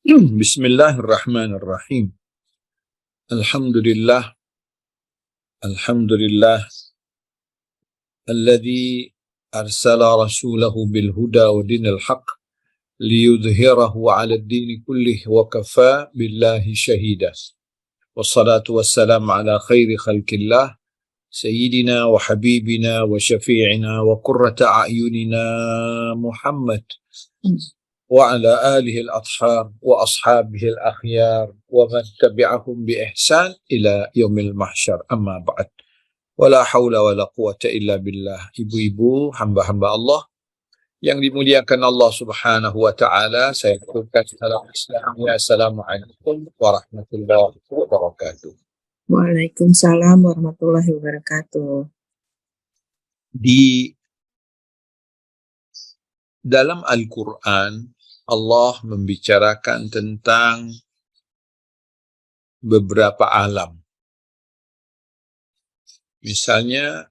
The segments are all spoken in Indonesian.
Bismillahirrahmanirrahim. Alhamdulillah. Alhamdulillah. Alladhi arsala rasulahu bil huda wa dinil haq liyudhhirahu ala ad-din kullih wa kafa billahi shahida. Wassalatu wassalamu ala khairi khalqillah sayyidina wa habibina wa syafi'ina wa qurrata a'yunina Muhammad wa ala alihi al-athhar wa ashabihi al-akhyar wa man tabi'ahum bi ihsan ila yaumil mahsyar, amma ba'd. Wala haula wala quwata illa billah. Ibu-ibu, hamba-hamba Allah yang dimuliakan Allah Subhanahu wa taala, saya ucapkan salam Islam. Assalamualaikum warahmatullahi wabarakatuh. Waalaikumsalam warahmatullahi wabarakatuh. Di dalam Al-Quran, Allah membicarakan tentang beberapa alam. Misalnya,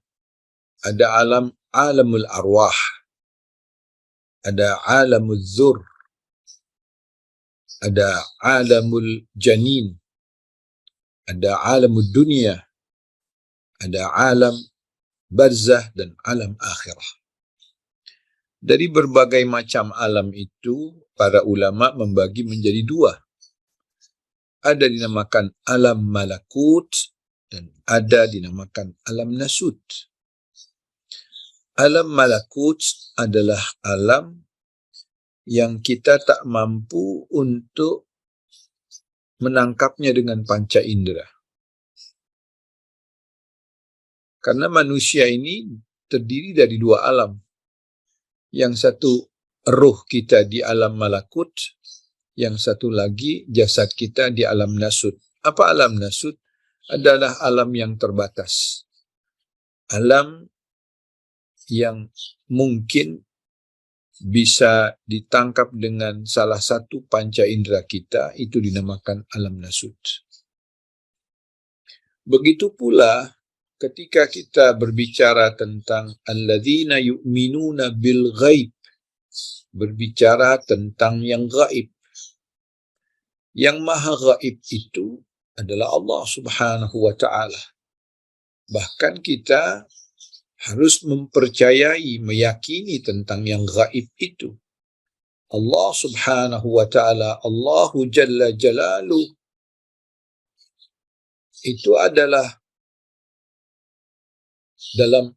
ada alamul arwah, ada alamul zur, ada alamul janin, ada alamul dunia, ada alam barzah, dan alam akhirah. Dari berbagai macam alam itu, para ulama membagi menjadi dua. Ada dinamakan alam malakut dan ada dinamakan alam nasut. Alam malakut adalah alam yang kita tak mampu untuk menangkapnya dengan panca indera. Karena manusia ini terdiri dari dua alam. Yang satu ruh kita di alam malakut, yang satu lagi jasad kita di alam nasut. Apa alam nasut? Adalah alam yang terbatas. Alam yang mungkin bisa ditangkap dengan salah satu panca indera kita, itu dinamakan alam nasut. Begitu pula ketika kita berbicara tentang alladzina yu'minuna bil ghaib, berbicara tentang yang gaib. Yang maha gaib itu adalah Allah Subhanahu wa ta'ala. Bahkan kita harus mempercayai, meyakini tentang yang gaib itu. Allah Subhanahu wa ta'ala, Allahu Jalla Jalaluh, itu adalah dalam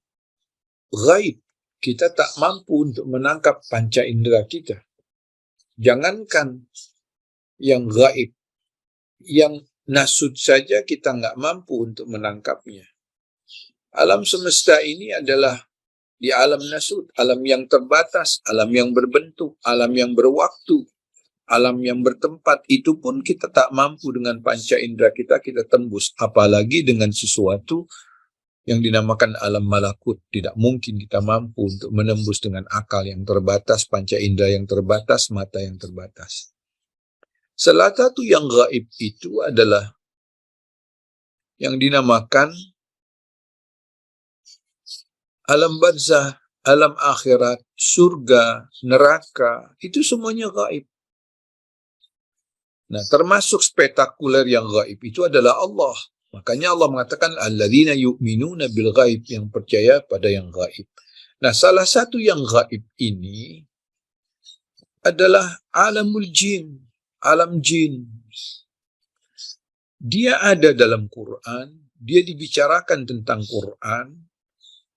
gaib. Kita tak mampu untuk menangkap panca indera kita. Jangankan yang gaib, yang nasut saja kita nggak mampu untuk menangkapnya. Alam semesta ini adalah di alam nasut, alam yang terbatas, alam yang berbentuk, alam yang berwaktu, alam yang bertempat. Itu pun kita tak mampu dengan panca indera kita tembus. Apalagi dengan sesuatu yang dinamakan alam malakut. Tidak mungkin kita mampu untuk menembus dengan akal yang terbatas, panca indera yang terbatas, mata yang terbatas. Salah satu yang gaib itu adalah yang dinamakan alam barzah, alam akhirat, surga, neraka. Itu semuanya gaib. Nah, termasuk spektakuler yang gaib itu adalah Allah. Makanya Allah mengatakan alladzina yu'minuna bil ghaib, yang percaya pada yang gaib. Nah, salah satu yang gaib ini adalah alamul jin, alam jin. Dia ada dalam Quran, dia dibicarakan tentang Quran,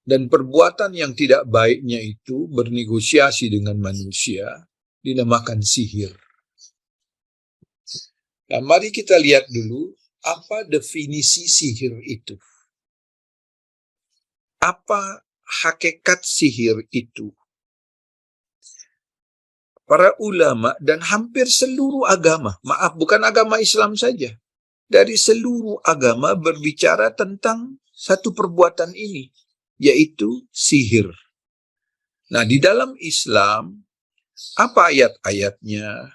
dan perbuatan yang tidak baiknya itu bernegosiasi dengan manusia dinamakan sihir. Nah, mari kita lihat dulu apa definisi sihir itu. Apa hakikat sihir itu? Para ulama dan hampir seluruh agama, maaf bukan agama Islam saja, dari seluruh agama berbicara tentang satu perbuatan ini, yaitu sihir. Nah, di dalam Islam, apa ayat-ayatnya,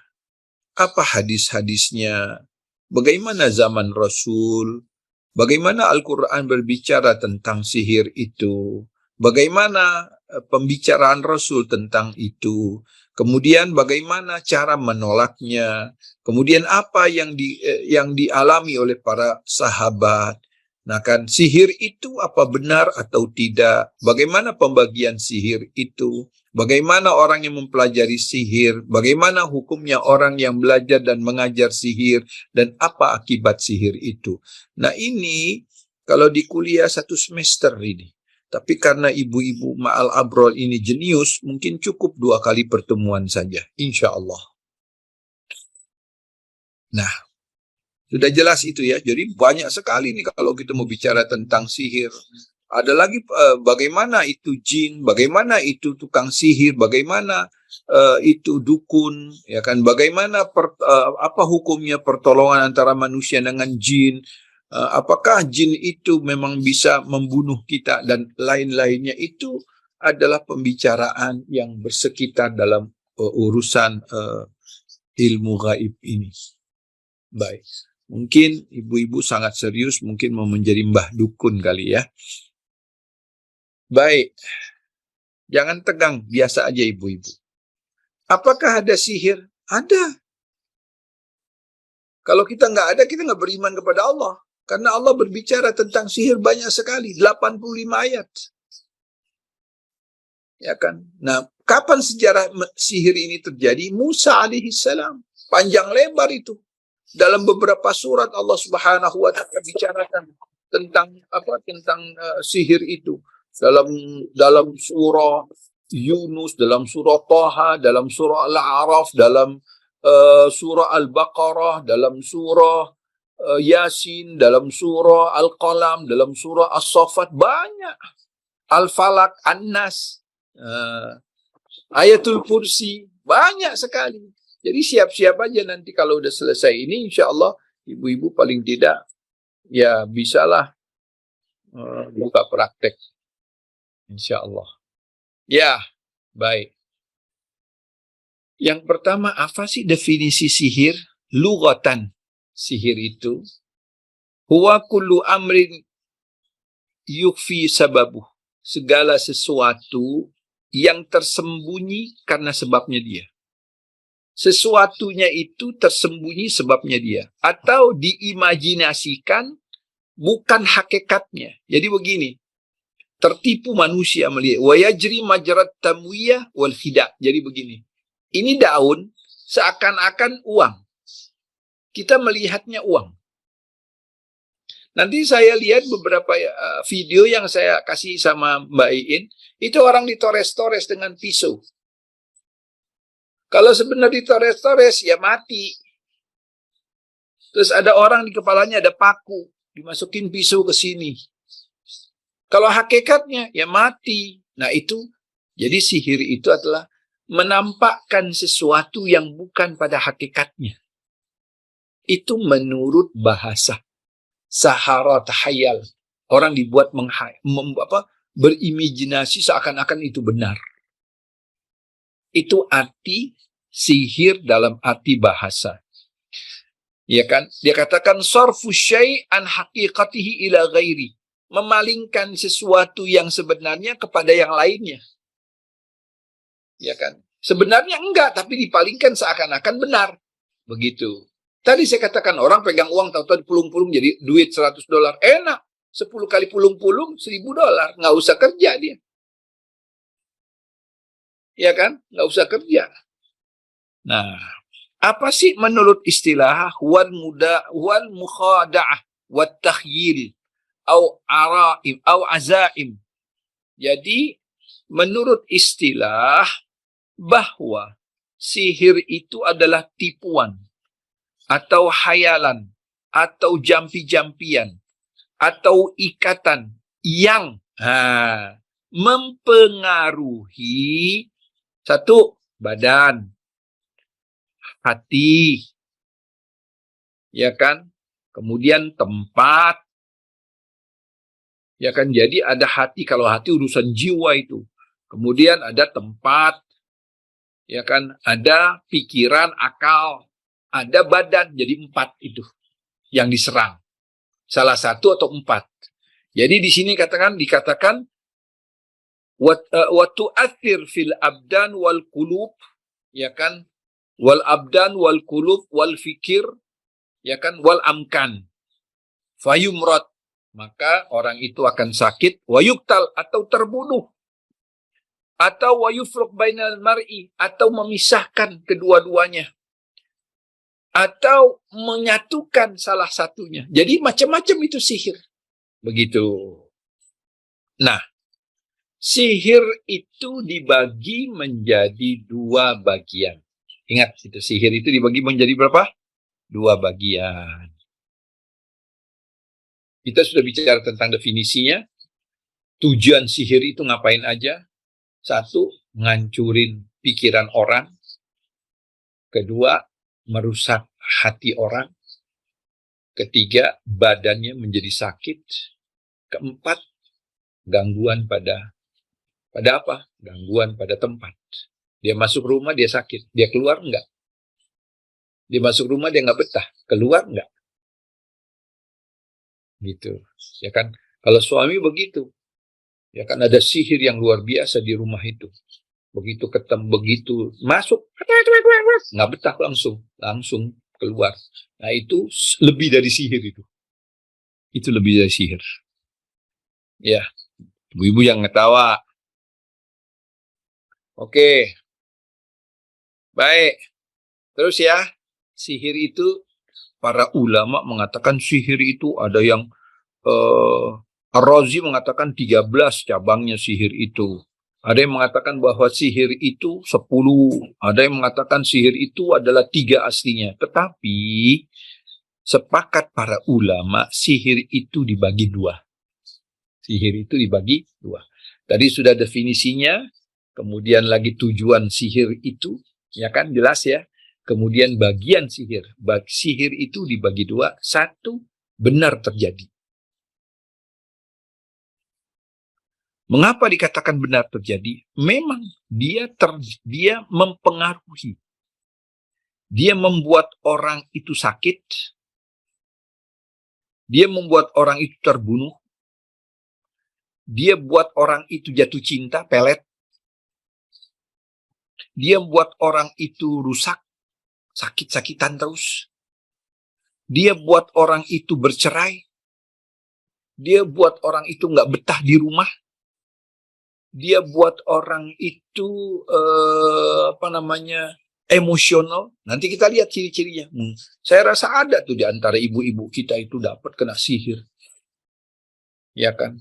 apa hadis-hadisnya, bagaimana zaman Rasul, bagaimana Al-Quran berbicara tentang sihir itu, bagaimana pembicaraan Rasul tentang itu. Kemudian bagaimana cara menolaknya. Kemudian apa yang dialami oleh para sahabat. Nah kan, sihir itu apa benar atau tidak? Bagaimana pembagian sihir itu? Bagaimana orang yang mempelajari sihir? Bagaimana hukumnya orang yang belajar dan mengajar sihir? Dan apa akibat sihir itu? Nah ini kalau di kuliah 1 semester ini. Tapi karena ibu-ibu Ma'al Abrol ini jenius, mungkin cukup 2 kali pertemuan saja, insya Allah. Nah, sudah jelas itu ya. Jadi banyak sekali nih kalau kita mau bicara tentang sihir. Ada lagi bagaimana itu jin, bagaimana itu tukang sihir, bagaimana itu dukun, ya kan? Bagaimana apa hukumnya pertolongan antara manusia dengan jin? Apakah jin itu memang bisa membunuh kita dan lain-lainnya, itu adalah pembicaraan yang bersekitar dalam urusan ilmu gaib ini. Baik, mungkin ibu-ibu sangat serius, mungkin mau menjadi mbah dukun kali ya. Baik, jangan tegang, biasa aja ibu-ibu. Apakah ada sihir? Ada. Kalau kita nggak ada, kita nggak beriman kepada Allah. Karena Allah berbicara tentang sihir banyak sekali, 85 ayat. Ya kan? Nah, kapan sejarah sihir ini terjadi? Musa alaihissalam. Panjang lebar itu. Dalam beberapa surat Allah Subhanahu wa taala bicarakan tentang sihir itu. Dalam surah Yunus, dalam surah Taha, dalam surah Al-A'raf, dalam surah Al-Baqarah, dalam surah Yasin, dalam surah Al-Qalam, dalam surah As-Saffat, banyak. Al-Falaq, An-Nas, Ayatul Kursi, banyak sekali. Jadi siap-siap aja nanti kalau udah selesai ini, insya Allah ibu-ibu paling tidak ya bisalah buka praktek, insya Allah. Ya, baik. Yang pertama, apa sih definisi sihir? Lughatan. Sihir itu huwa kullu amrin yukfi sababuh, segala sesuatu yang tersembunyi karena sebabnya dia. Sesuatunya itu tersembunyi sebabnya dia, atau diimajinasikan bukan hakikatnya. Jadi begini, tertipu manusia melihat wa yajri majrat tamwiyah wal khida'. Jadi begini, ini daun seakan-akan uang. Kita melihatnya uang. Nanti saya lihat beberapa video yang saya kasih sama Mbak Iin, itu orang ditores-tores dengan pisau. Kalau sebenarnya ditores-tores, ya mati. Terus ada orang di kepalanya ada paku, dimasukin pisau ke sini. Kalau hakikatnya, ya mati. Nah itu, jadi sihir itu adalah menampakkan sesuatu yang bukan pada hakikatnya. Itu menurut bahasa. Sahara tahayal. Orang dibuat berimajinasi seakan-akan itu benar. Itu arti sihir dalam arti bahasa. Ya kan? Dia katakan sarfu syai' an haqiqatihi ila ghairi. Memalingkan sesuatu yang sebenarnya kepada yang lainnya. Ya kan? Sebenarnya enggak, tapi dipalingkan seakan-akan benar. Begitu. Tadi saya katakan orang pegang uang tahu-tahu dipulung-pulung jadi duit $100. Enak. 10 kali pulung-pulung $1.000. Nggak usah kerja dia. Ya kan? Nggak usah kerja. Nah, apa sih menurut istilah wal mukhada'ah wat takhyil au araim au azaim. Jadi menurut istilah bahwa sihir itu adalah tipuan atau hayalan atau jampi-jampian atau ikatan yang mempengaruhi satu, badan, hati, ya kan? Kemudian tempat, ya kan? Jadi ada hati, kalau hati urusan jiwa itu. Kemudian ada tempat, ya kan? Ada pikiran, akal, ada badan, jadi 4 itu yang diserang. Salah satu atau 4. Jadi di sini dikatakan wa tu'athir fil abdan wal qulub, ya kan, wal abdan wal qulub wal fikir, ya kan, wal amkan, fayumrad, maka orang itu akan sakit, wayuktal, atau terbunuh, atau wayufruq bainal mar'i, atau memisahkan kedua-duanya, atau menyatukan salah satunya. Jadi macam-macam itu sihir. Begitu. Nah, sihir itu dibagi menjadi 2 bagian. Ingat, itu sihir itu dibagi menjadi berapa? 2 bagian. Kita sudah bicara tentang definisinya. Tujuan sihir itu ngapain aja? 1, ngancurin pikiran orang. 2, merusak hati orang. 3, badannya menjadi sakit. 4, gangguan pada apa? Gangguan pada tempat. Dia masuk rumah, dia sakit. Dia keluar enggak? Dia masuk rumah, dia enggak betah. Keluar enggak? Gitu. Ya kan? Kalau suami begitu. Ya kan, ada sihir yang luar biasa di rumah itu. Begitu ketemu, begitu masuk, nggak betah, langsung keluar. Nah, itu lebih dari sihir itu. Itu lebih dari sihir. Ya, ibu-ibu yang ngetawa. Oke. Baik. Terus ya, sihir itu para ulama mengatakan sihir itu ada yang Ar-Razi mengatakan 13 cabangnya sihir itu. Ada yang mengatakan bahwa sihir itu 10. Ada yang mengatakan sihir itu adalah 3 aslinya. Tetapi sepakat para ulama, sihir itu dibagi 2. Sihir itu dibagi 2. Tadi sudah definisinya, kemudian lagi tujuan sihir itu, ya kan, jelas ya. Kemudian bagian sihir. Sihir itu dibagi 2. 1, benar terjadi. Mengapa dikatakan benar terjadi? Memang dia mempengaruhi. Dia membuat orang itu sakit. Dia membuat orang itu terbunuh. Dia buat orang itu jatuh cinta, pelet. Dia buat orang itu rusak, sakit-sakitan terus. Dia buat orang itu bercerai. Dia buat orang itu nggak betah di rumah. Dia buat orang itu emosional. Nanti kita lihat ciri-cirinya. Saya rasa ada tuh di antara ibu-ibu kita itu dapat kena sihir. Ya kan?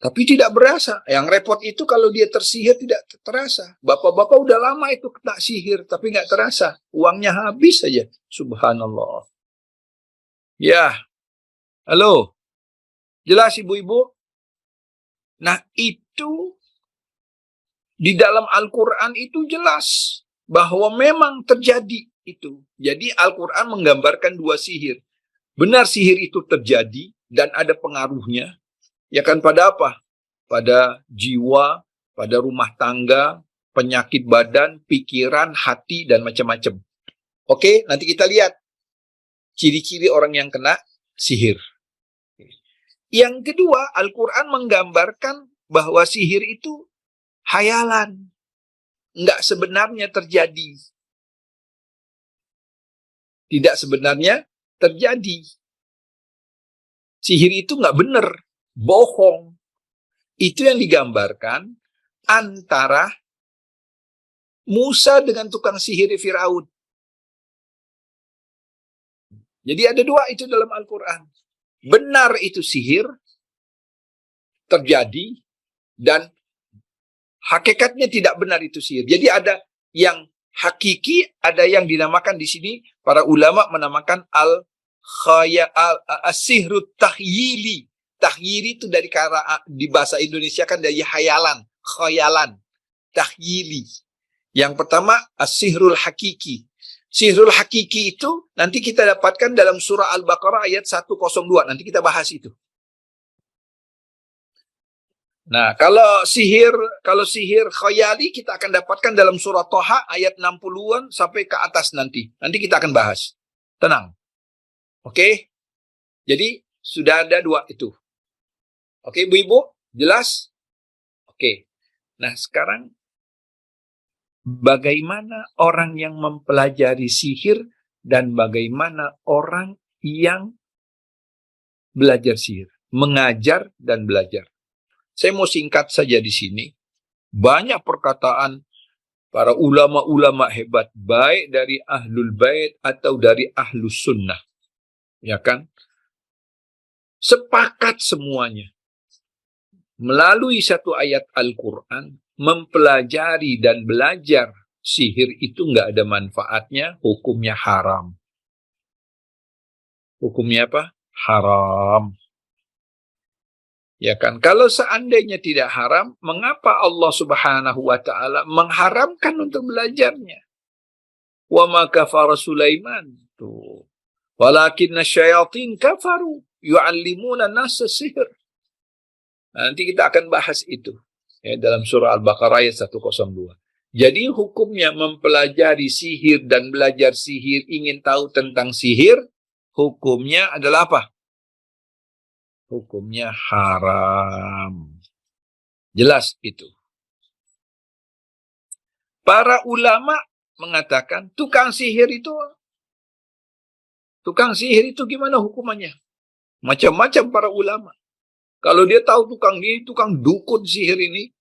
Tapi tidak berasa. Yang repot itu kalau dia tersihir tidak terasa. Bapak-bapak udah lama itu kena sihir tapi nggak terasa. Uangnya habis saja. Subhanallah. Ya. Halo. Jelas ibu-ibu? Nah, itu di dalam Al-Quran itu jelas bahwa memang terjadi itu. Jadi Al-Quran menggambarkan 2 sihir. Benar sihir itu terjadi dan ada pengaruhnya. Ya kan, pada apa? Pada jiwa, pada rumah tangga, penyakit badan, pikiran, hati, dan macam-macam. Oke, nanti kita lihat ciri-ciri orang yang kena sihir. Yang kedua, Al-Quran menggambarkan bahwa sihir itu hayalan. Nggak sebenarnya terjadi. Tidak sebenarnya terjadi. Sihir itu nggak benar. Bohong. Itu yang digambarkan antara Musa dengan tukang sihir Firaun. Jadi ada 2 itu dalam Al-Quran. Benar itu sihir terjadi dan hakikatnya tidak benar itu sihir. Jadi ada yang hakiki, ada yang dinamakan di sini para ulama menamakan as-sihrut tahyili. Tahyili itu dari di bahasa Indonesia kan dari hayalan, khayalan, tahyili. Yang pertama as-sihrul hakiki. Sihrul hakiki itu nanti kita dapatkan dalam surah Al-Baqarah ayat 102. Nanti kita bahas itu. Nah, kalau sihir khayali kita akan dapatkan dalam surah Thaha ayat 60-an sampai ke atas nanti. Nanti kita akan bahas. Tenang. Oke? Jadi sudah ada 2 itu. Oke, ibu-ibu? Jelas? Oke. Nah, sekarang bagaimana orang yang mempelajari sihir dan bagaimana orang yang belajar sihir, mengajar dan belajar. Saya mau singkat saja di sini. Banyak perkataan para ulama-ulama hebat, baik dari ahlul bait atau dari ahlus sunnah. Ya kan? Sepakat semuanya. Melalui satu ayat Al-Quran, mempelajari dan belajar sihir itu nggak ada manfaatnya, hukumnya haram. Hukumnya apa? Haram. Ya kan? Kalau seandainya tidak haram, mengapa Allah Subhanahu wa taala mengharamkan untuk belajarnya? Wa ma kafara Sulaiman. Tuh. Walakinna syayatin kafaru yu'allimuna nasa sihir. Nanti kita akan bahas itu ya, dalam surah Al-Baqarah ayat 102. Jadi hukumnya mempelajari sihir dan belajar sihir, ingin tahu tentang sihir, hukumnya adalah apa? Hukumnya haram. Jelas itu. Para ulama mengatakan tukang sihir itu gimana hukumannya? Macam-macam para ulama. Kalau dia tahu tukang dukun sihir ini,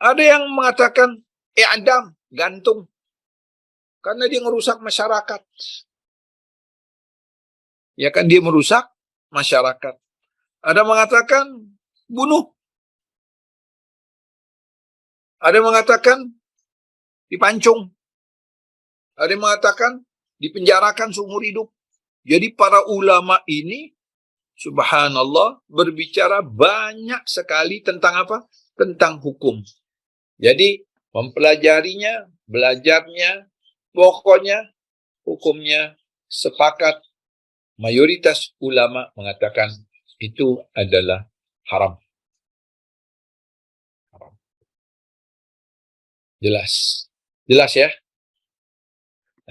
ada yang mengatakan i'dam, gantung. Karena dia merusak masyarakat. Ya kan, dia merusak masyarakat. Ada mengatakan bunuh. Ada mengatakan dipancung. Ada mengatakan dipenjarakan seumur hidup. Jadi para ulama ini, subhanallah, berbicara banyak sekali tentang apa? Tentang hukum. Jadi mempelajarinya, belajarnya, pokoknya hukumnya sepakat. Mayoritas ulama mengatakan itu adalah haram. Jelas. Jelas ya?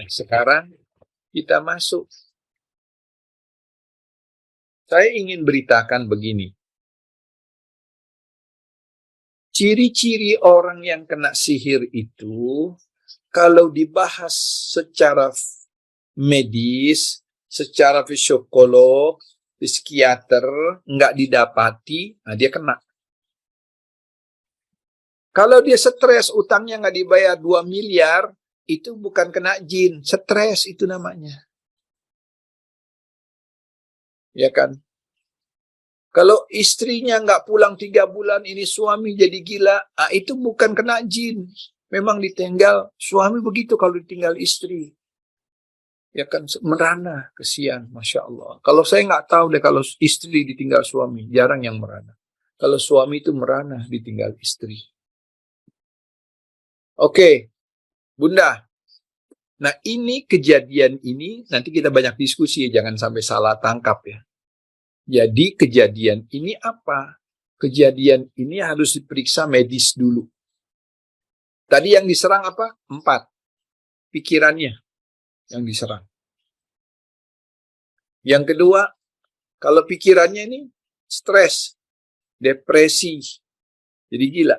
Nah, sekarang kita masuk. Saya ingin beritakan begini. Ciri-ciri orang yang kena sihir itu, kalau dibahas secara medis, secara psikolog, psikiater, nggak didapati, nah dia kena. Kalau dia stres, utangnya nggak dibayar 2 miliar, itu bukan kena jin, stres itu namanya. Ya kan? Kalau istrinya nggak pulang 3 bulan, ini suami jadi gila, nah itu bukan kena jin. Memang ditinggal, suami begitu kalau ditinggal istri. Ya kan, merana, kesian, Masya Allah. Kalau saya nggak tahu deh kalau istri ditinggal suami, jarang yang merana. Kalau suami itu merana ditinggal istri. Oke, Bunda. Nah ini kejadian ini, nanti kita banyak diskusi, jangan sampai salah tangkap ya. Jadi kejadian ini apa? Kejadian ini harus diperiksa medis dulu. Tadi yang diserang apa? 4. Pikirannya yang diserang. Yang kedua, kalau pikirannya ini stres, depresi, jadi gila.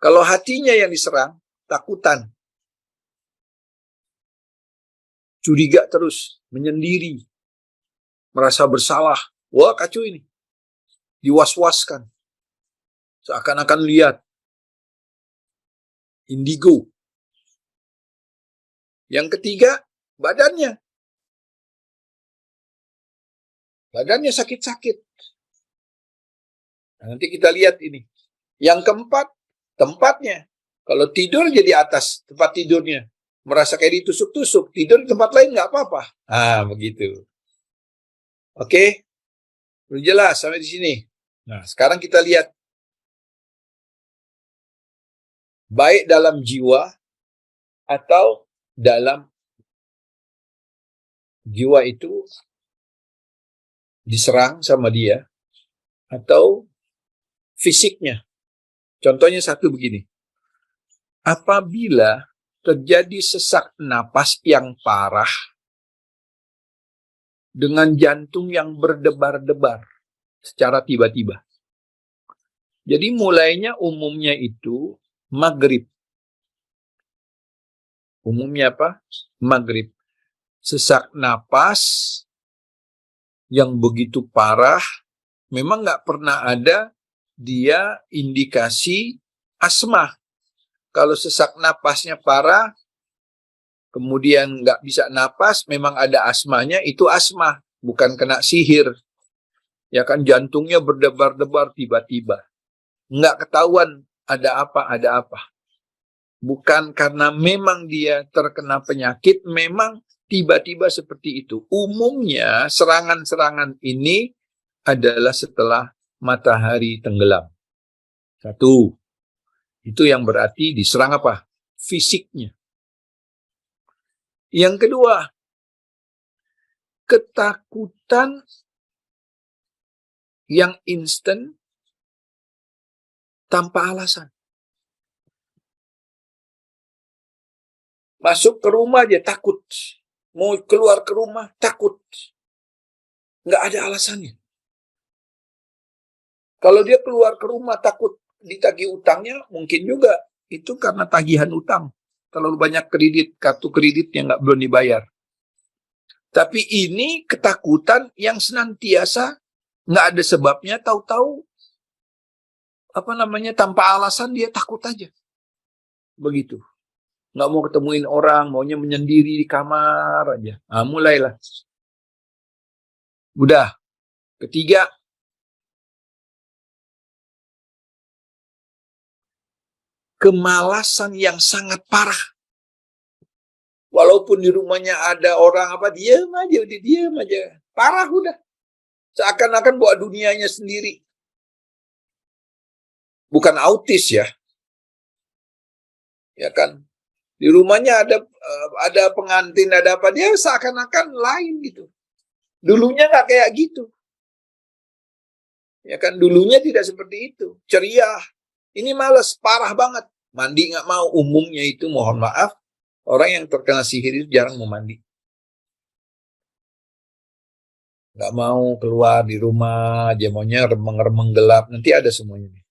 Kalau hatinya yang diserang, takutan, curiga terus, menyendiri, merasa bersalah. Wah, kacau ini. Diwas-waskan. Seakan-akan lihat. Indigo. Yang ketiga, badannya. Badannya sakit-sakit. Nah, nanti kita lihat ini. Yang keempat, tempatnya. Kalau tidur jadi atas tempat tidurnya. Merasa kayak ditusuk-tusuk. Tidur di tempat lain nggak apa-apa. Ah, begitu. Oke? Belum jelas sampai di sini. Nah, sekarang kita lihat. Baik dalam jiwa atau dalam jiwa itu diserang sama dia atau fisiknya. Contohnya satu begini. Apabila terjadi sesak napas yang parah dengan jantung yang berdebar-debar secara tiba-tiba. Jadi mulainya umumnya itu maghrib. Umumnya apa? Maghrib. Sesak napas yang begitu parah, memang nggak pernah ada dia indikasi asma. Kalau sesak napasnya parah, kemudian nggak bisa napas, memang ada asmanya, itu asma, bukan kena sihir. Ya kan, jantungnya berdebar-debar tiba-tiba. Nggak ketahuan ada apa. Bukan karena memang dia terkena penyakit, memang tiba-tiba seperti itu. Umumnya serangan-serangan ini adalah setelah matahari tenggelam. Satu, itu yang berarti diserang apa? Fisiknya. Yang kedua, ketakutan yang instan tanpa alasan. Masuk ke rumah dia takut. Mau keluar ke rumah takut. Nggak ada alasannya. Kalau dia keluar ke rumah takut ditagih utangnya, mungkin juga itu karena tagihan utang. Terlalu banyak kredit, kartu kredit yang nggak belum dibayar. Tapi ini ketakutan yang senantiasa nggak ada sebabnya, tahu-tahu tanpa alasan dia takut aja. Begitu. Nggak mau ketemuin orang, maunya menyendiri di kamar aja. Nah, mulailah. Udah. Ketiga, kemalasan yang sangat parah. Walaupun di rumahnya ada orang diam aja. Parah udah. Seakan-akan bawa dunianya sendiri. Bukan autis ya. Ya kan? Di rumahnya ada pengantin, ada apa, dia seakan-akan lain gitu. Dulunya nggak kayak gitu. Ya kan, dulunya tidak seperti itu. Ceria. Ini malas, parah banget. Mandi nggak mau. Umumnya itu, mohon maaf, orang yang terkena sihir itu jarang mau mandi. Nggak mau keluar di rumah, dia maunya remeng-remeng gelap. Nanti ada semuanya nih.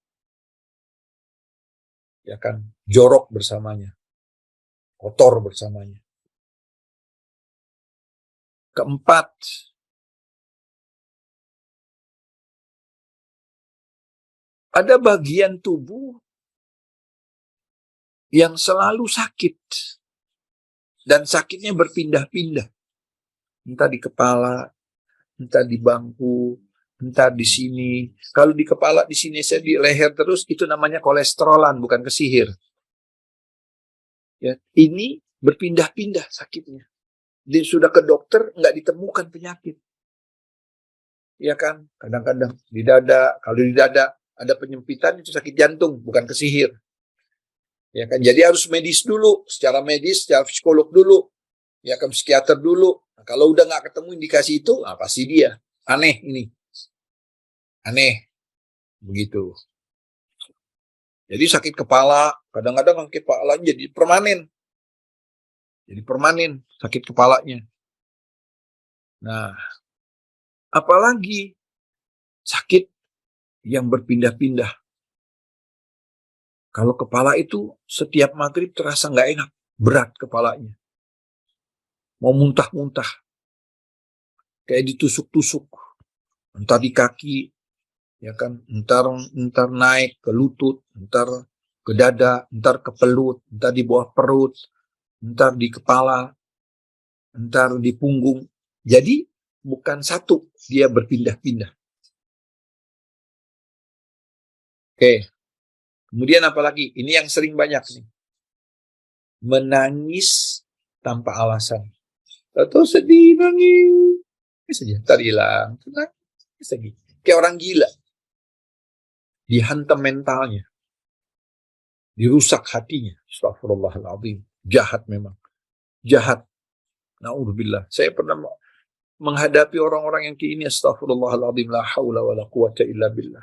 Ya kan, jorok bersamanya. Kotor bersamanya. Keempat, ada bagian tubuh yang selalu sakit. Dan sakitnya berpindah-pindah. Entah di kepala, entah di bangku, entah di sini. Kalau di kepala, di sini, saya di leher terus, itu namanya kolesterolan, bukan kesihir. Ya, ini berpindah-pindah sakitnya. Dia sudah ke dokter, nggak ditemukan penyakit. Ya kan, kadang-kadang di dada, kalau di dada ada penyempitan, itu sakit jantung, bukan kesihir. Ya kan, jadi harus medis dulu, secara medis, secara psikolog dulu, ya kan, psikiater dulu. Nah, kalau udah nggak ketemu indikasi itu, pasti dia aneh ini, aneh, begitu. Jadi sakit kepala, kadang-kadang sakit kepala jadi permanen sakit kepalanya. Nah, apalagi sakit yang berpindah-pindah. Kalau kepala itu setiap maghrib terasa nggak enak, berat kepalanya. Mau muntah-muntah. Kayak ditusuk-tusuk. Entah di kaki, ya kan, entar naik ke lutut, entar ke dada, entar ke pelut, entar di bawah perut, entar di kepala, entar di punggung. Jadi bukan satu, dia berpindah-pindah. Oke. Kemudian apalagi? Ini yang sering banyak nih. Menangis tanpa alasan. Atau sedih, nangis. Saja, ntar hilang. Nangis lagi. Kayak orang gila. Dihantam mentalnya. Dirusak hatinya. Astagfirullahaladzim. Jahat memang. Jahat. Na'udzubillah. Saya pernah menghadapi orang-orang yang kayak ini. Astagfirullahaladzim. La hawla wa la quwata illa billah.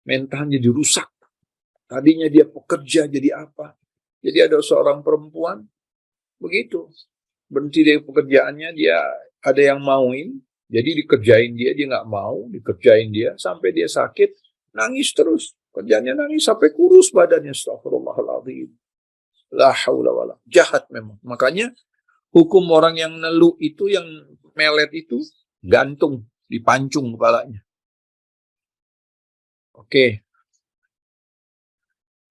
Mentalnya dirusak. Tadinya dia pekerja jadi apa? Jadi ada seorang perempuan begitu. Berhenti dari pekerjaannya, dia ada yang mauin. Jadi dikerjain dia nggak mau, dikerjain dia sampai dia sakit. nangis terus. Kerjanya nangis sampai kurus badannya. Astagfirullahaladzim. La haula wala. Jahat memang. Makanya hukum orang yang nelu itu, yang melet itu, gantung, dipancung kepalanya. Oke.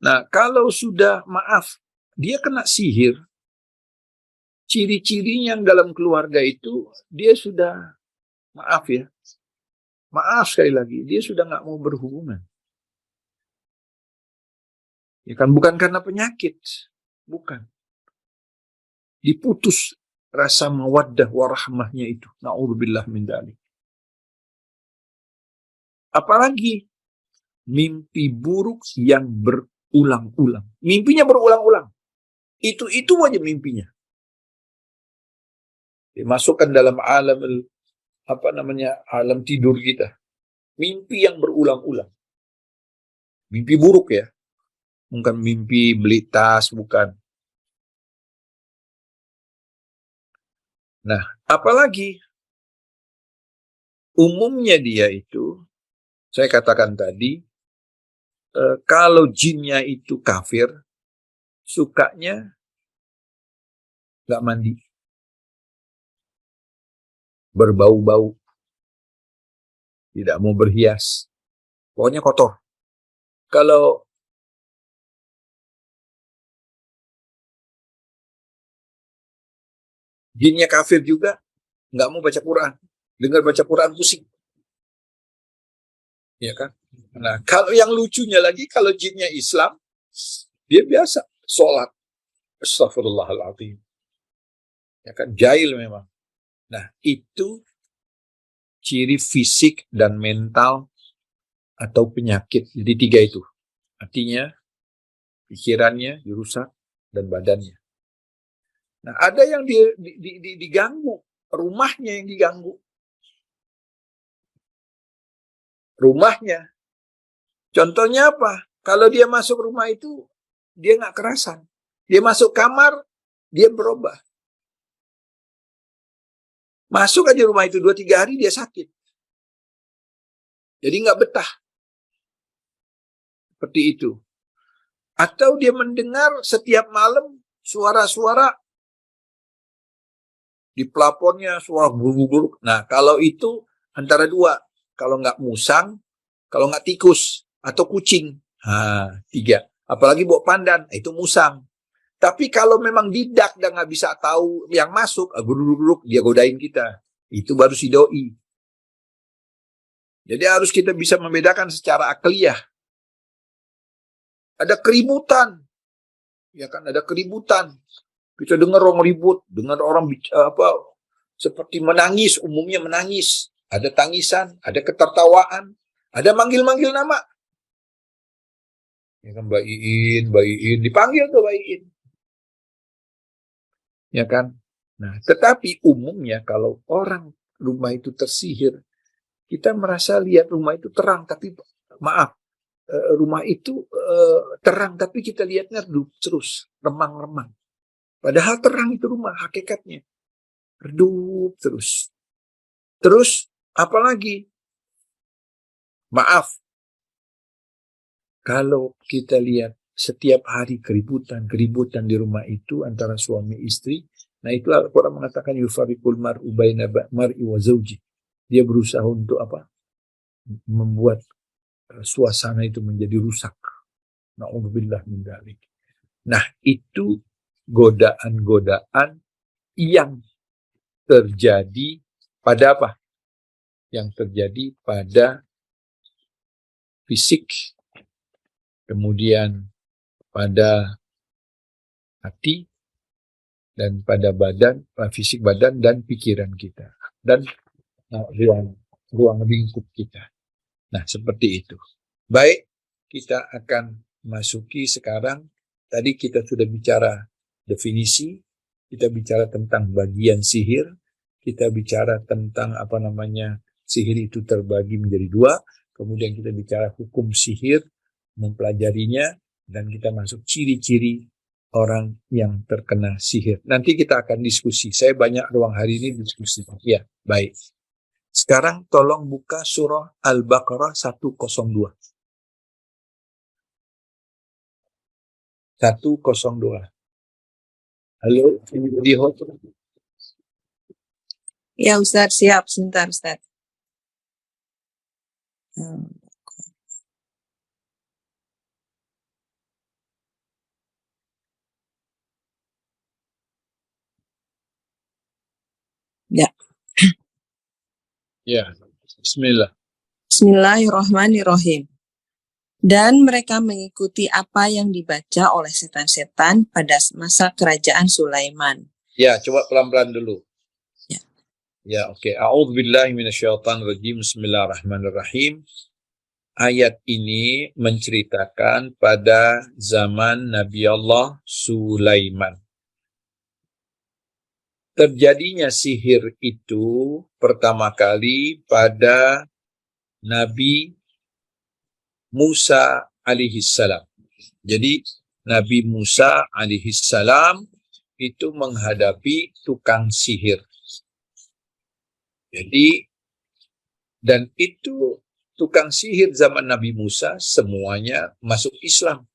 Nah, kalau sudah maaf, dia kena sihir, ciri-cirinya yang dalam keluarga itu, dia sudah, maaf ya, maaf sekali lagi, dia sudah nggak mau berhubungan. Ya kan, bukan karena penyakit, bukan. Diputus rasa mawaddah warahmahnya itu. Na'udzubillah min dzalik. Apalagi mimpi buruk yang berulang-ulang. Mimpinya berulang-ulang. Itu aja mimpinya. Dimasukkan dalam alam alam tidur kita. Mimpi yang berulang-ulang. Mimpi buruk ya. Bukan mimpi beli tas, bukan. Nah, apalagi umumnya dia itu, saya katakan tadi, kalau jinnya itu kafir, sukanya nggak mandi, berbau-bau, tidak mau berhias, pokoknya kotor. Kalau jinnya kafir juga, nggak mau baca Quran, dengar baca Quran pusing, ya kan? Nah, kalau yang lucunya lagi, kalau jinnya Islam, dia biasa sholat, astagfirullahaladzim, ya kan? Jahil memang. Nah, itu ciri fisik dan mental atau penyakit. Jadi 3 itu. Artinya, pikirannya dirusak dan badannya. Nah, ada yang diganggu, rumahnya yang diganggu. Rumahnya. Contohnya apa? Kalau dia masuk rumah itu, dia nggak kerasan. Dia masuk kamar, dia berubah. Masuk aja rumah itu 2-3 hari, dia sakit. Jadi nggak betah. Seperti itu. Atau dia mendengar setiap malam suara-suara di pelapornya, suara buruk-buruk. Nah, kalau itu antara 2. Kalau nggak musang, kalau nggak tikus, atau kucing. 3. Apalagi bawa pandan, itu musang. Tapi kalau memang didak dan nggak bisa tahu yang masuk, buruk-buruk, dia godain kita. Itu baru si doi. Jadi harus kita bisa membedakan secara akliyah. Ada keributan. Ya kan, ada keributan. Kita dengar orang ribut, dengar orang seperti menangis, umumnya menangis. Ada tangisan, ada ketertawaan, ada manggil-manggil nama. Ya kan, Mbak Iin, dipanggil tuh Mbak Iin. Ya kan? Nah, tetapi umumnya kalau orang rumah itu tersihir, kita merasa lihat rumah itu terang, tapi maaf, rumah itu terang, tapi kita lihatnya redup terus, remang-remang. Padahal terang itu rumah, hakikatnya. Redup terus. Terus, apalagi? Maaf, kalau kita lihat setiap hari keributan di rumah itu antara suami istri, nah itu Al-Quran mengatakan yufarriqul mar'u baina mar'i wa zawji. Dia berusaha untuk apa? Membuat suasana itu menjadi rusak. Na'udzubillah min dzalik. Nah, itu godaan-godaan yang terjadi pada apa? Yang terjadi pada fisik, kemudian pada hati, dan pada badan, fisik badan dan pikiran kita, dan ruang lingkup kita. Nah, seperti itu. Baik, kita akan masuki sekarang. Tadi kita sudah bicara definisi, kita bicara tentang bagian sihir, kita bicara tentang sihir itu terbagi menjadi 2, kemudian kita bicara hukum sihir, mempelajarinya, dan kita masuk ciri-ciri orang yang terkena sihir. Nanti kita akan diskusi. Saya banyak ruang hari ini diskusi. Ya, baik. Sekarang tolong buka surah Al-Baqarah 102. 102. Halo, di hotel. Ya Ustadz, siap. Sebentar Ustadz. Ya. Ya, bismillah. Bismillahirrahmanirrahim. Dan mereka mengikuti apa yang dibaca oleh setan-setan pada masa kerajaan Sulaiman. Ya, coba pelan-pelan dulu. Ya. Ya, oke. A'udzubillahi minasyaitonirrajim. Bismillahirrahmanirrahim. Ayat ini menceritakan pada zaman Nabi Allah Sulaiman. Terjadinya sihir itu pertama kali pada Nabi Musa alaihissalam. Jadi Nabi Musa alaihissalam itu menghadapi tukang sihir. Jadi, dan itu tukang sihir zaman Nabi Musa semuanya masuk Islam.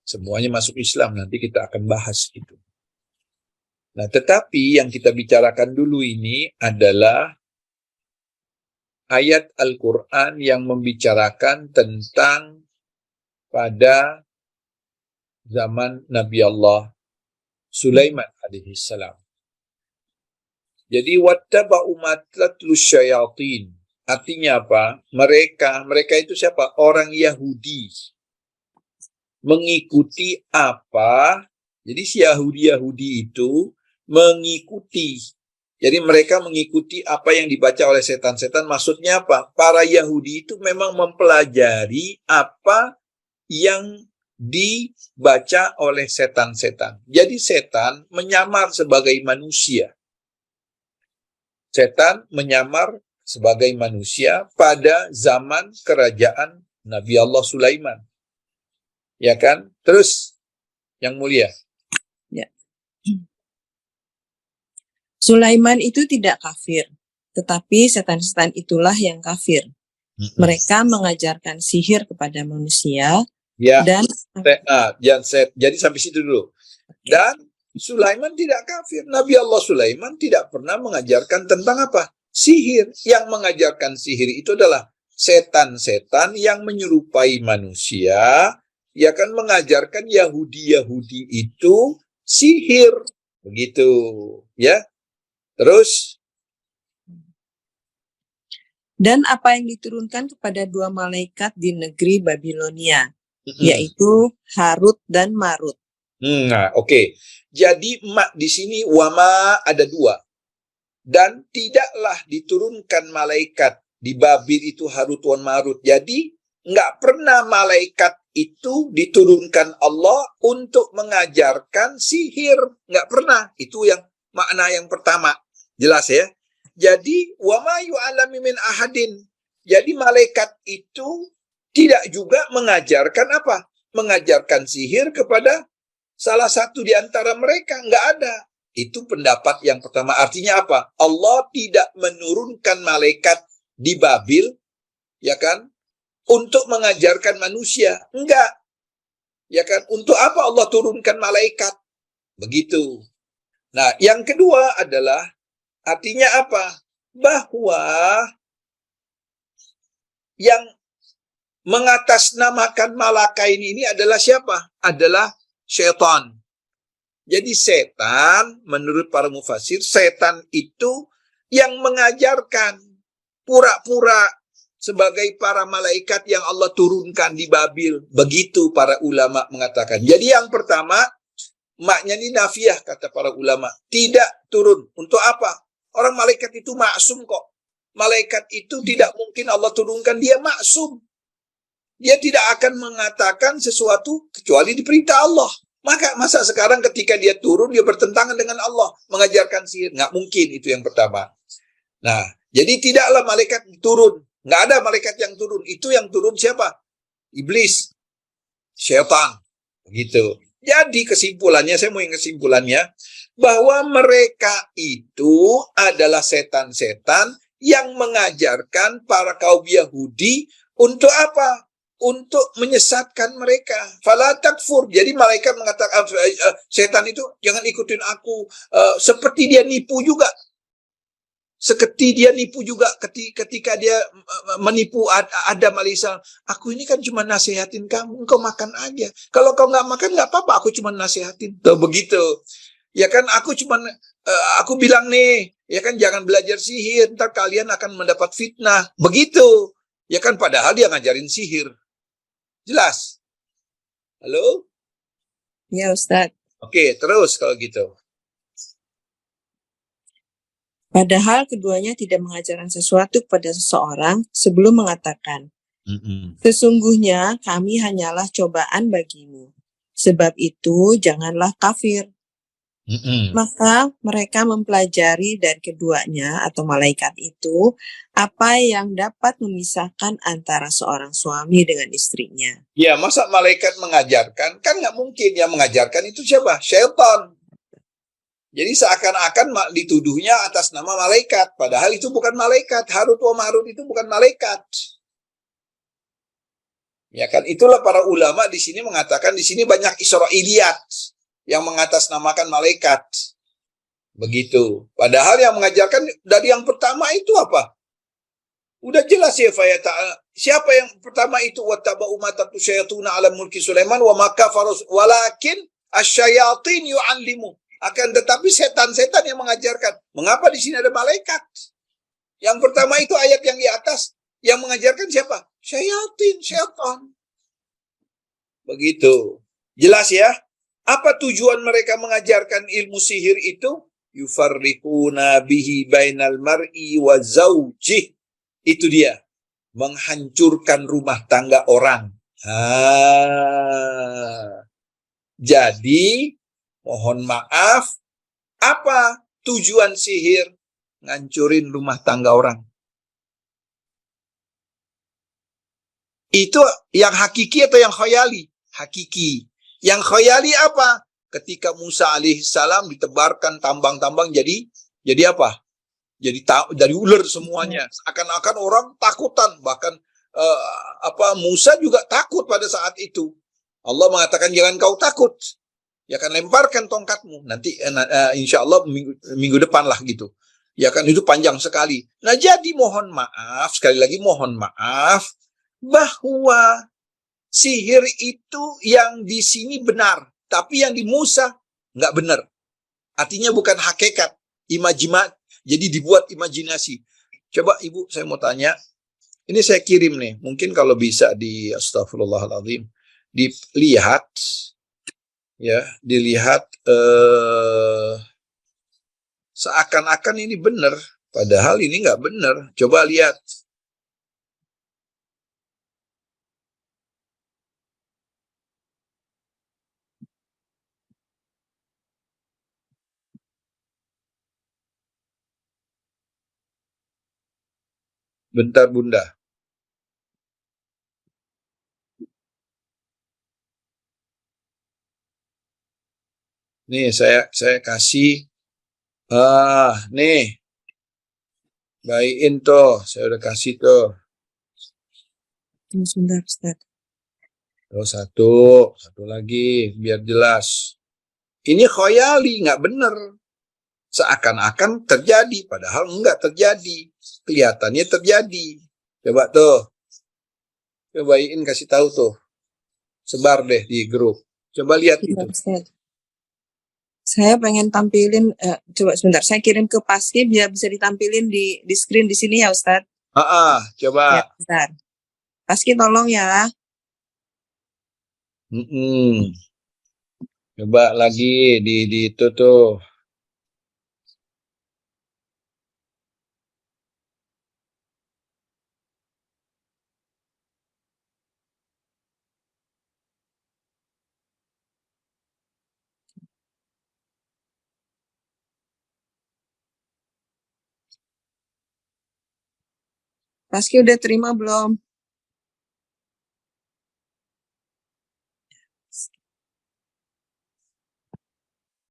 Semuanya masuk Islam, nanti kita akan bahas itu. Nah, tetapi yang kita bicarakan dulu ini adalah ayat Al-Quran yang membicarakan tentang pada zaman Nabi Allah Sulaiman alaihissalam. Jadi wattaba'u ma tatlu syayatin. Artinya apa? Mereka itu siapa? Orang Yahudi. Mengikuti apa? Jadi si Yahudi itu mengikuti. Jadi mereka mengikuti apa yang dibaca oleh setan-setan. Maksudnya apa? Para Yahudi itu memang mempelajari apa yang dibaca oleh setan-setan. Jadi setan menyamar sebagai manusia. Setan menyamar sebagai manusia pada zaman kerajaan Nabi Allah Sulaiman. Ya kan? Terus, yang mulia. Ya. Sulaiman itu tidak kafir, tetapi setan-setan itulah yang kafir. Mereka mengajarkan sihir kepada manusia. Ya, dan jadi sampai situ dulu. Dan Sulaiman tidak kafir. Nabi Allah Sulaiman tidak pernah mengajarkan tentang apa? Sihir. Yang mengajarkan sihir itu adalah setan-setan yang menyerupai manusia, ya kan, mengajarkan Yahudi-Yahudi itu sihir. Begitu, ya. Terus, dan apa yang diturunkan kepada dua malaikat di negeri Babilonia, yaitu Harut dan Marut. Nah, oke. Jadi di sini wama ada dua. Dan tidaklah diturunkan malaikat di Babil itu Harut dan Marut. Jadi nggak pernah malaikat itu diturunkan Allah untuk mengajarkan sihir. Nggak pernah. Itu yang makna yang pertama. Jelas ya? Jadi wama yu'alami min ahadin. Jadi malaikat itu tidak juga mengajarkan apa? Mengajarkan sihir kepada salah satu di antara mereka. Nggak ada. Itu pendapat yang pertama. Artinya apa? Allah tidak menurunkan malaikat di Babil, ya kan? Untuk mengajarkan manusia. Enggak. Ya kan? Untuk apa Allah turunkan malaikat? Begitu. Nah, yang kedua adalah artinya apa? Bahwa yang mengatasnamakan malakain ini adalah siapa? Adalah syaitan. Jadi setan, menurut para mufasir, setan itu yang mengajarkan pura-pura sebagai para malaikat yang Allah turunkan di Babil. Begitu para ulama mengatakan. Jadi yang pertama, maknya ini nafiah kata para ulama. Tidak turun. Untuk apa? Orang malaikat itu maksum kok. Malaikat itu tidak mungkin Allah turunkan. Dia maksum. Dia tidak akan mengatakan sesuatu kecuali diperintah Allah. Masa sekarang ketika dia turun, dia bertentangan dengan Allah. Mengajarkan sihir. Nggak mungkin, itu yang pertama. Nah, jadi tidaklah malaikat turun. Nggak ada malaikat yang turun. Itu yang turun siapa? Iblis. Syaitan. Begitu. Jadi kesimpulannya, saya mau yang kesimpulannya, bahwa mereka itu adalah setan-setan yang mengajarkan para kaum Yahudi untuk apa? untuk menyesatkan mereka. Fala takfur. Jadi malaikat mengatakan, setan itu jangan ikutin aku. Seperti dia nipu juga. Ketika dia menipu Adam alaihissalam. Aku ini kan cuma nasihatin kamu, engkau makan aja. Kalau kau nggak makan nggak apa-apa, aku cuma nasihatin. Tuh begitu. Ya kan aku bilang nih, ya kan jangan belajar sihir, ntar kalian akan mendapat fitnah. Begitu. Ya kan padahal dia ngajarin sihir. Jelas? Halo? Ya Ustadz. Oke, terus kalau gitu. Padahal keduanya tidak mengajarkan sesuatu kepada seseorang sebelum mengatakan, sesungguhnya kami hanyalah cobaan bagimu. Sebab itu janganlah kafir. Maka mereka mempelajari dari keduanya atau malaikat itu apa yang dapat memisahkan antara seorang suami dengan istrinya. Ya, masa malaikat mengajarkan? Kan nggak mungkin. Yang mengajarkan itu siapa? Syaitan. Jadi seakan-akan dituduhnya atas nama malaikat. Padahal itu bukan malaikat. Harut wa Marut itu bukan malaikat. Ya kan, itulah para ulama di sini mengatakan di sini banyak Israiliyat yang mengatasnamakan malaikat. Begitu. Padahal yang mengajarkan dari yang pertama itu apa? Udah jelas ya siapa yang pertama itu wattaba'u ma tatlu syayatuna ala mulki Sulaiman wa ma kafara walakin asyayatin yu'allimu. Akan tetapi setan-setan yang mengajarkan. Mengapa di sini ada malaikat? Yang pertama itu ayat yang di atas. Yang mengajarkan siapa? Syayatin, syaitan. Begitu. Jelas ya? Apa tujuan mereka mengajarkan ilmu sihir itu? Yufarriquna bihi bainal mar'i wa zawjih. Itu dia. Menghancurkan rumah tangga orang. Jadi, mohon maaf, apa tujuan sihir? Ngancurin rumah tangga orang. Itu yang hakiki atau yang khayali? Hakiki. Yang khayali apa? Ketika Musa alaihissalam ditebarkan tambang-tambang jadi apa? Jadi dari ular semuanya. Seakan-akan orang takutan. Bahkan Musa juga takut pada saat itu. Allah mengatakan jangan kau takut. Ya kan lemparkan tongkatmu. Nanti insya Allah minggu depan lah gitu. Ya kan itu panjang sekali. Nah jadi mohon maaf. Sekali lagi mohon maaf. Bahwa sihir itu yang di sini benar. Tapi yang di Musa nggak benar. Artinya bukan hakikat. Jadi dibuat imajinasi. Coba Ibu saya mau tanya. Ini saya kirim nih. Mungkin kalau bisa di astagfirullahaladzim. Dilihat seakan-akan ini benar, padahal ini nggak benar. Coba lihat. Bentar Bunda. Nih saya kasih nih. Baikin tuh, saya udah kasih tuh. Sebentar, Ustaz. Terus satu lagi biar jelas. Ini khayali, nggak bener. Seakan-akan terjadi, padahal nggak terjadi. Kelihatannya terjadi. Coba tuh. Cobain kasih tahu tuh. Sebar deh di grup. Coba lihat itu. Ustaz. Saya pengen tampilin, coba sebentar, saya kirim ke Paski biar bisa ditampilin di screen di sini ya Ustadz. Coba. Ya, bentar. Paski tolong ya. Coba lagi di itu tuh. Paski udah terima belum?